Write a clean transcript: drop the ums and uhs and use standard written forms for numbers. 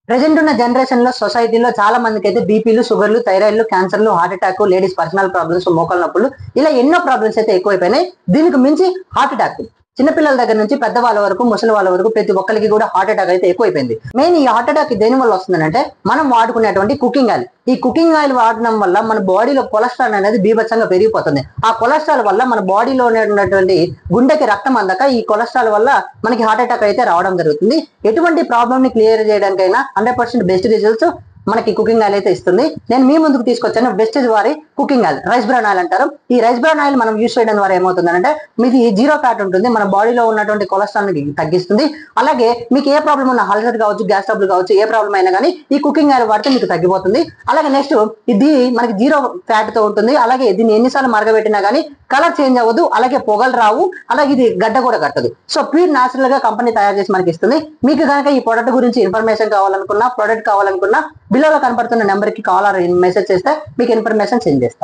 Present ఉన్న generation లో సొసైటీలో చాలా మందికి అయితే బీపీలు, షుగర్లు, థైరాయిడ్లు, క్యాన్సర్లు, heart attack, ladies personal problems, మోకాళ్ళ నొప్పులు ఇలా ఎన్నో ప్రాబ్లమ్స్ అయితే ఎక్కువైపోయినాయి. దీనికి మించి హార్ట్ అటాక్ చిన్నపిల్లల దగ్గర నుంచి పెద్దవాళ్ళ వరకు, ముసలి వాళ్ళ వరకు ప్రతి ఒక్కరికి కూడా హార్ట్ అటాక్ అయితే ఎక్కువైపోయింది. మెయిన్ ఈ హార్ట్ అటాక్ దేని వల్ల వస్తుందంటే మనం వాడుకునేటువంటి కుకింగ్ ఆయిల్. ఈ కుకింగ్ ఆయిల్ వాడడం వల్ల మన బాడీలో కొలెస్ట్రాల్ అనేది బీభత్సంగా పెరిగిపోతుంది. ఆ కొలెస్ట్రాల్ వల్ల మన బాడీలో ఉన్నటువంటి గుండెకి రక్తం అందక ఈ కొలెస్ట్రాల్ వల్ల మనకి హార్ట్ అటాక్ అయితే రావడం జరుగుతుంది. ఎటువంటి ప్రాబ్లమ్ ని క్లియర్ చేయడానికైనా 100% బెస్ట్ రిజల్ట్స్ మనకి కుకింగ్ ఆయిల్ అయితే ఇస్తుంది. నేను మీ ముందుకు తీసుకొచ్చాను వెస్టేజ్ వారి cooking oil, rice bran oil అంటారు. ఈ రైస్ బ్రాన్ ఆయిల్ మనం యూస్ చేయడం ద్వారా ఏమవుతుందంటే మీది జీరో ఫ్యాట్ ఉంటుంది, మన బాడీలో ఉన్నటువంటి కొలెస్ట్రాల్ ని తగ్గిస్తుంది. అలాగే మీకు ఏ ప్రాబ్లం ఉన్న అల్సర్ కావచ్చు, గ్యాస్ ట్రబుల్ కావచ్చు, ఏ ప్రాబ్లం అయినా కానీ ఈ కుకింగ్ ఆయిల్ వాడితే మీకు తగ్గిపోతుంది. అలాగే నెక్స్ట్ ఇది మనకి జీరో ఫ్యాట్ తో ఉంటుంది. అలాగే దీన్ని ఎన్నిసార్లు మరగబెట్టినా కానీ కలర్ చేంజ్ అవ్వదు, అలాగే పొగలు రావు, అలాగే ఇది గడ్డ కూడా కట్టదు. సో ప్యూర్ న్యాచురల్ గా కంపెనీ తయారు చేసి మనకి ఇస్తుంది. మీకు కనుక ఈ ప్రొడక్ట్ గురించి ఇన్ఫర్మేషన్ కావాలనుకున్నా, ప్రొడక్ట్ కావాలనుకున్నా బిలో కనపడుతున్న నెంబర్ కి కాల్ ఆర్ మెసేజ్ చేస్తే మీకు ఇన్ఫర్మేషన్ సెండ్ చేస్తాం.